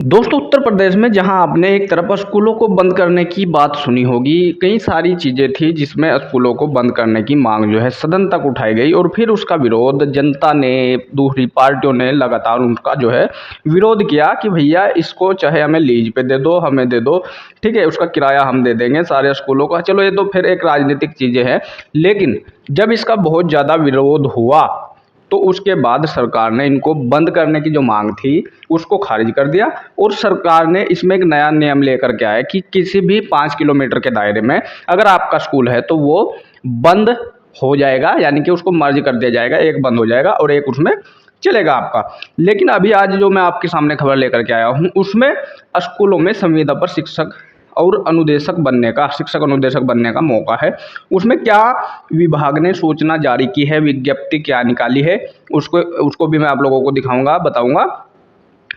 दोस्तों, उत्तर प्रदेश में जहां आपने एक तरफ स्कूलों को बंद करने की बात सुनी होगी, कई सारी चीज़ें थी जिसमें स्कूलों को बंद करने की मांग जो है सदन तक उठाई गई और फिर उसका विरोध जनता ने, दूसरी पार्टियों ने लगातार उनका जो है विरोध किया कि भैया इसको चाहे हमें लीज पे दे दो, हमें दे दो, ठीक है, उसका किराया हम दे देंगे सारे स्कूलों का। चलो ये तो फिर एक राजनीतिक चीज़ें हैं, लेकिन जब इसका बहुत ज़्यादा विरोध हुआ तो उसके बाद सरकार ने इनको बंद करने की जो मांग थी उसको खारिज कर दिया। और सरकार ने इसमें एक नया नियम लेकर के आया कि किसी भी 5 किलोमीटर के दायरे में अगर आपका स्कूल है तो वो बंद हो जाएगा, यानी कि उसको मर्ज कर दिया जाएगा, एक बंद हो जाएगा और एक उसमें चलेगा आपका। लेकिन अभी आज जो मैं आपके सामने खबर लेकर के आया हूँ उसमें स्कूलों में संविदा पर शिक्षक और अनुदेशक बनने का, शिक्षक अनुदेशक बनने का मौका है। उसमें क्या विभाग ने सूचना जारी की है, विज्ञप्ति क्या निकाली है, उसको उसको भी मैं आप लोगों को दिखाऊंगा, बताऊंगा।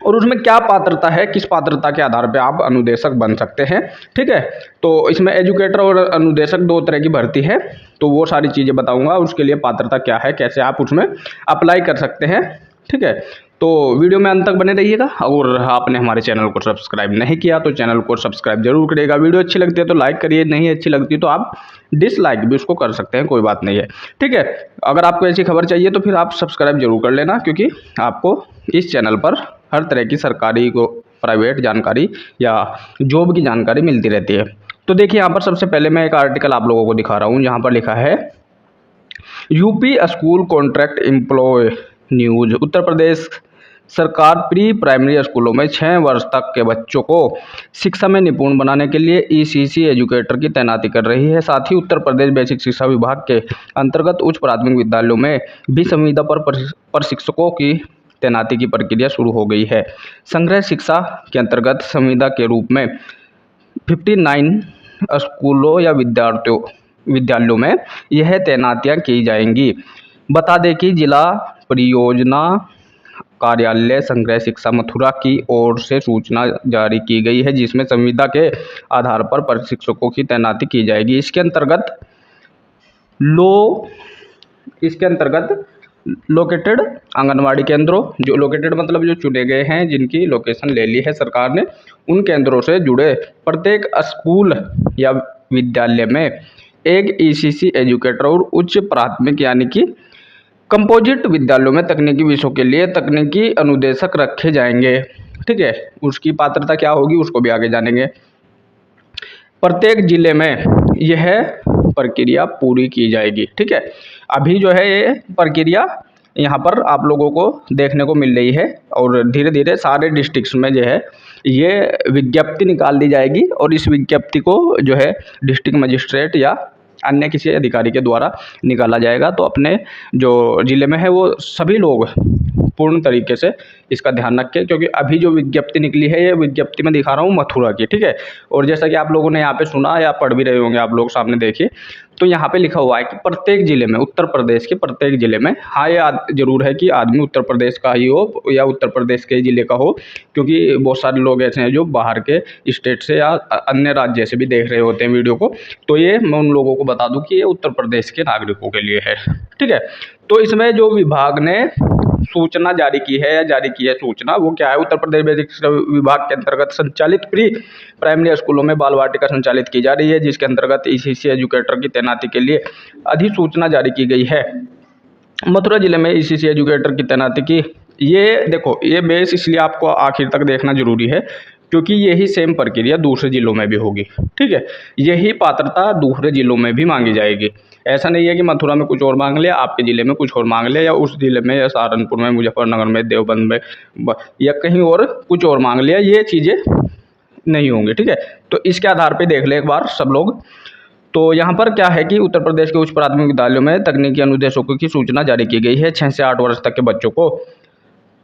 और उसमें क्या पात्रता है, किस पात्रता के आधार पे आप अनुदेशक बन सकते हैं, ठीक है। तो इसमें एजुकेटर और अनुदेशक दो तरह की भर्ती है, तो वो सारी चीज़ें बताऊंगा। उसके लिए पात्रता क्या है, कैसे आप उसमें अप्लाई कर सकते हैं, ठीक है। तो वीडियो में अंत तक बने रहिएगा। और आपने हमारे चैनल को सब्सक्राइब नहीं किया तो चैनल को सब्सक्राइब जरूर करिएगा। वीडियो अच्छी लगती है तो लाइक करिए, नहीं अच्छी लगती तो आप डिसलाइक भी उसको कर सकते हैं, कोई बात नहीं है, ठीक है। अगर आपको ऐसी खबर चाहिए तो फिर आप सब्सक्राइब जरूर कर लेना, क्योंकि आपको इस चैनल पर हर तरह की सरकारी को प्राइवेट जानकारी या जॉब की जानकारी मिलती रहती है। तो देखिए, यहाँ पर सबसे पहले मैं एक आर्टिकल आप लोगों को दिखा रहा हूँ। यहाँ पर लिखा है UP school contract employ news. Uttar Pradesh सरकार प्री प्राइमरी स्कूलों में 6 वर्ष तक के बच्चों को शिक्षा में निपुण बनाने के लिए ईसीसी एजुकेटर की तैनाती कर रही है। साथ ही उत्तर प्रदेश बेसिक शिक्षा विभाग के अंतर्गत उच्च प्राथमिक विद्यालयों में भी संविदा पर प्रशिक्षकों की तैनाती की प्रक्रिया शुरू हो गई है। संग्रह शिक्षा के अंतर्गत संविदा के रूप में 59 स्कूलों या विद्यालयों में यह तैनातियां की जाएंगी। बता दें कि जिला परियोजना कार्यालय संग्रह शिक्षा मथुरा की ओर से सूचना जारी की गई है, जिसमें संविदा के आधार पर प्रशिक्षकों की तैनाती की जाएगी। इसके अंतर्गत लोकेटेड आंगनवाड़ी केंद्रों, जो लोकेटेड मतलब जो चुने गए हैं, जिनकी लोकेशन ले ली है सरकार ने, उन केंद्रों से जुड़े प्रत्येक स्कूल या विद्यालय में एक ईसीसी एजुकेटर और उच्च प्राथमिक यानी कि कंपोजिट विद्यालयों में तकनीकी विषयों के लिए तकनीकी अनुदेशक रखे जाएंगे, ठीक है। उसकी पात्रता क्या होगी उसको भी आगे जानेंगे। प्रत्येक जिले में यह प्रक्रिया पूरी की जाएगी, ठीक है। अभी जो है ये प्रक्रिया यहाँ पर आप लोगों को देखने को मिल रही है और धीरे धीरे सारे डिस्ट्रिक्ट्स में जो है ये विज्ञप्ति निकाल दी जाएगी और इस विज्ञप्ति को जो है डिस्ट्रिक्ट मजिस्ट्रेट या अन्य किसी अधिकारी के द्वारा निकाला जाएगा। तो अपने जो ज़िले में है वो सभी लोग पूर्ण तरीके से इसका ध्यान रखें, क्योंकि अभी जो विज्ञप्ति निकली है ये विज्ञप्ति मैं दिखा रहा हूँ मथुरा की, ठीक है। और जैसा कि आप लोगों ने यहाँ पे सुना या पढ़ भी रहे होंगे आप लोग, सामने देखिए, तो यहाँ पे लिखा हुआ है कि प्रत्येक जिले में, उत्तर प्रदेश के प्रत्येक जिले में, हाँ ये जरूर है कि आदमी उत्तर प्रदेश का ही हो या उत्तर प्रदेश के जिले का हो, क्योंकि बहुत सारे लोग ऐसे हैं जो बाहर के स्टेट से या अन्य राज्य से भी देख रहे होते हैं वीडियो को। तो ये मैं उन लोगों को बता दूं कि ये उत्तर प्रदेश के नागरिकों के लिए है, ठीक है। तो इसमें जो विभाग ने सूचना जारी की है या जारी की है सूचना, वो क्या है, उत्तर प्रदेश बेसिक शिक्षा विभाग के अंतर्गत संचालित प्री प्राइमरी स्कूलों में बाल वाटिका संचालित की जा रही है, जिसके अंतर्गत ईसीसी एजुकेटर की तैनाती के लिए अधिसूचना जारी की गई है। मथुरा जिले में ईसीसी एजुकेटर की तैनाती की, ये देखो ये बेस इसलिए आपको आखिर तक देखना जरूरी है क्योंकि यही सेम प्रक्रिया दूसरे जिलों में भी होगी, ठीक है। यही पात्रता दूसरे जिलों में भी मांगी जाएगी। ऐसा नहीं है कि मथुरा में कुछ और मांग लिया, आपके ज़िले में कुछ और मांग लिया, या उस ज़िले में या सहारनपुर में, मुजफ्फरनगर में, देवबंद में या कहीं और कुछ और मांग लिया, ये चीज़ें नहीं होंगी, ठीक है। तो इसके आधार पर देख ले एक बार सब लोग। तो यहाँ पर क्या है कि उत्तर प्रदेश के उच्च प्राथमिक विद्यालयों में तकनीकी अनुदेशकों की सूचना जारी की गई है। 6 से 8 वर्ष तक के बच्चों को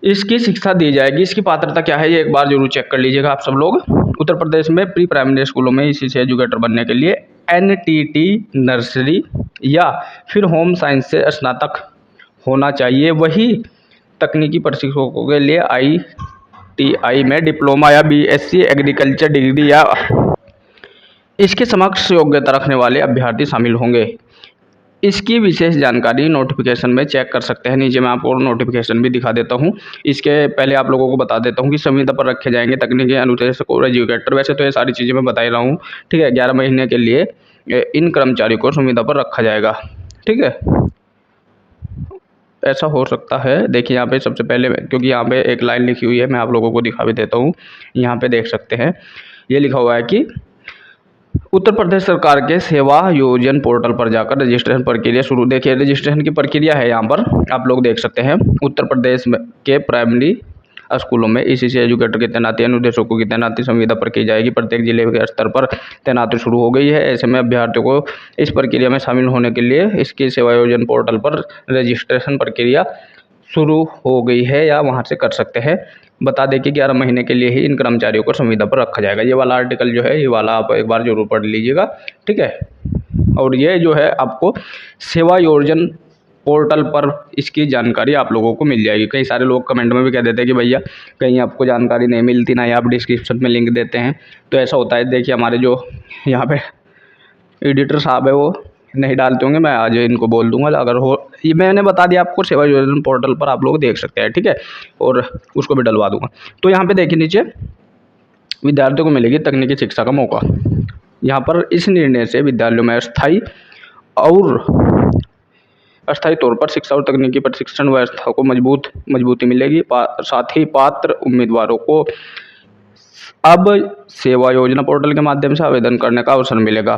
इसकी शिक्षा दी जाएगी। इसकी पात्रता क्या है ये एक बार जरूर चेक कर लीजिएगा आप सब लोग। उत्तर प्रदेश में प्री प्राइमरी स्कूलों में ईसीसी एजुकेटर बनने के लिए एनटीटी नर्सरी या फिर होम साइंस से स्नातक होना चाहिए। वही तकनीकी प्रशिक्षकों के लिए आईटीआई में डिप्लोमा या बीएससी एग्रीकल्चर डिग्री या इसके समक्ष योग्यता रखने वाले अभ्यर्थी शामिल होंगे। इसकी विशेष जानकारी नोटिफिकेशन में चेक कर सकते हैं। नीचे मैं आपको नोटिफिकेशन भी दिखा देता हूँ। इसके पहले आप लोगों को बता देता हूँ कि संविदा पर रखे जाएंगे तकनीकी अनुदेशक और एजुकेटर। वैसे तो ये सारी चीज़ें मैं बता ही रहा हूँ, ठीक है। 11 महीने के लिए इन कर्मचारियों को संविदा पर रखा जाएगा, ठीक है। ऐसा हो सकता है, देखिए यहाँ पे सबसे पहले, क्योंकि यहाँ पे एक लाइन लिखी हुई है, मैं आप लोगों को दिखा भी देता हूँ। यहाँ पे देख सकते हैं, ये लिखा हुआ है कि उत्तर प्रदेश सरकार के सेवा योजन पोर्टल पर जाकर रजिस्ट्रेशन प्रक्रिया शुरू। देखिए रजिस्ट्रेशन की प्रक्रिया है, यहाँ पर आप लोग देख सकते हैं। उत्तर प्रदेश के प्राइमरी स्कूलों में ईसीसी एजुकेटर की तैनाती, अनुदेशकों की तैनाती संविदा पर की जाएगी। प्रत्येक जिले के स्तर पर तैनाती शुरू हो गई है। ऐसे में अभ्यर्थियों को इस प्रक्रिया में शामिल होने के लिए इसकी सेवा योजन पोर्टल पर रजिस्ट्रेशन प्रक्रिया शुरू हो गई है या वहाँ से कर सकते हैं। बता दें कि 11 महीने के लिए ही इन कर्मचारियों को संविदा पर रखा जाएगा। ये वाला आर्टिकल जो है, ये वाला आप एक बार जरूर पढ़ लीजिएगा, ठीक है। और ये जो है आपको सेवा योजन पोर्टल पर इसकी जानकारी आप लोगों को मिल जाएगी। कई सारे लोग कमेंट में भी कह देते हैं कि भैया कहीं आपको जानकारी नहीं मिलती, ना ही आप डिस्क्रिप्शन में लिंक देते हैं। तो ऐसा होता है, देखिए हमारे जो यहाँ पे एडिटर साहब है वो नहीं डालते होंगे, मैं आज इनको बोल दूंगा अगर हो। ये मैंने बता दिया आपको, सेवा योजन पोर्टल पर आप लोग देख सकते हैं, ठीक है। और उसको भी डलवा दूंगा। तो यहाँ पे देखिए नीचे, विद्यार्थियों को मिलेगी तकनीकी शिक्षा का मौका। यहाँ पर इस निर्णय से विद्यालयों में अस्थायी तौर पर शिक्षा और तकनीकी प्रशिक्षण व्यवस्था को मजबूती मिलेगी। साथ ही पात्र उम्मीदवारों को अब सेवा योजना पोर्टल के माध्यम से आवेदन करने का अवसर मिलेगा,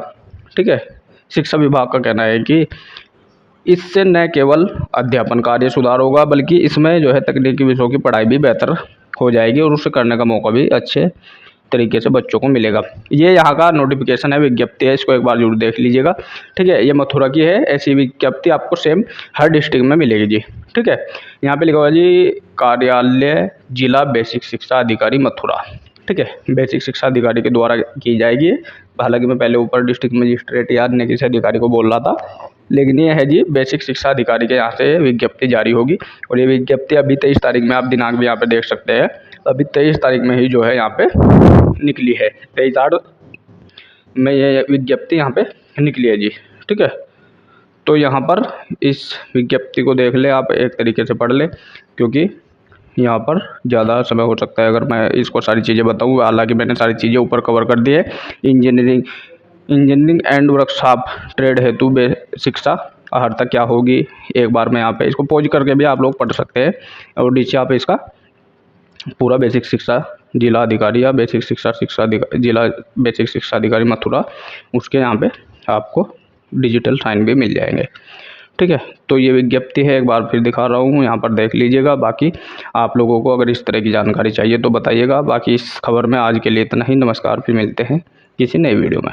ठीक है। शिक्षा विभाग का कहना है कि इससे न केवल अध्यापन कार्य सुधार होगा, बल्कि इसमें जो है तकनीकी विषयों की पढ़ाई भी बेहतर हो जाएगी और उसे करने का मौका भी अच्छे तरीके से बच्चों को मिलेगा। ये यहाँ का नोटिफिकेशन है, विज्ञप्ति है, इसको एक बार जरूर देख लीजिएगा, ठीक है। ये मथुरा की है। ऐसी विज्ञप्ति आपको सेम हर डिस्ट्रिक्ट में मिलेगी जी, ठीक है। यहाँ पे लिखा हुआ जी, कार्यालय जिला बेसिक शिक्षा अधिकारी मथुरा, ठीक है। बेसिक शिक्षा अधिकारी के द्वारा की जाएगी। हालांकि मैं पहले ऊपर डिस्ट्रिक्ट मजिस्ट्रेट या अन्य किसी अधिकारी को बोल रहा था, लेकिन ये है जी बेसिक शिक्षा अधिकारी के यहाँ से विज्ञप्ति जारी होगी। और ये विज्ञप्ति अभी 23 तारीख में, आप दिनांक भी यहाँ पे देख सकते हैं, अभी 23 तारीख में ही जो है यहाँ पे निकली है। 23/8 में ये विज्ञप्ति यहाँ पे निकली है जी, ठीक है। तो यहाँ पर इस विज्ञप्ति को देख ले आप, एक तरीके से पढ़ ले, क्योंकि यहाँ पर ज़्यादा समय हो सकता है अगर मैं इसको सारी चीज़ें बताऊँ। हालांकि मैंने सारी चीज़ें ऊपर कवर कर दी है। इंजीनियरिंग एंड वर्कशॉप ट्रेड हेतु शिक्षा अर्हता क्या होगी, एक बार मैं यहाँ पे इसको पॉज करके भी आप लोग पढ़ सकते हैं। और नीचे आप इसका पूरा बेसिक शिक्षा जिला अधिकारी या बेसिक शिक्षा जिला बेसिक शिक्षा अधिकारी मथुरा, उसके यहाँ पे आपको डिजिटल साइन भी मिल जाएंगे, ठीक है। तो ये विज्ञप्ति है, एक बार फिर दिखा रहा हूँ, यहाँ पर देख लीजिएगा। बाकी आप लोगों को अगर इस तरह की जानकारी चाहिए तो बताइएगा। बाकी इस खबर में आज के लिए इतना ही। नमस्कार, फिर मिलते हैं किसी नई वीडियो में।